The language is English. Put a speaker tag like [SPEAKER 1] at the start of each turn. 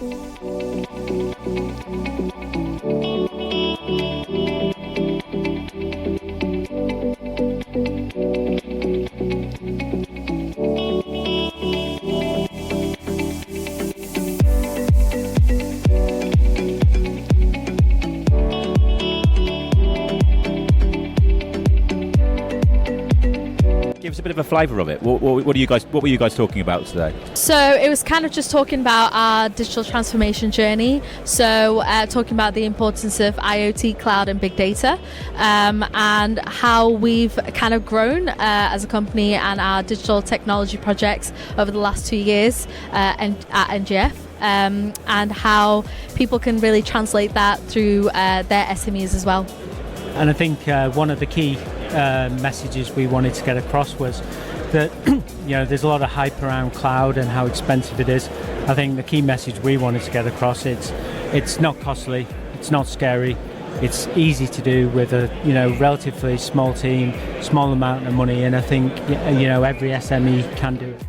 [SPEAKER 1] Give us a bit of a flavour of it. What were you guys talking about today?
[SPEAKER 2] So it was kind of just talking about our digital transformation journey. So talking about the importance of IoT, cloud and big data, and how we've kind of grown as a company and our digital technology projects over the last 2 years at NGF. And how people can really translate that through their SMEs as well.
[SPEAKER 3] And I think one of the key messages we wanted to get across was that there's a lot of hype around cloud and how expensive it is. I think the key message we wanted to get across, it's not costly, it's not scary, it's easy to do with a relatively small team, small amount of money, and I think every SME can do it.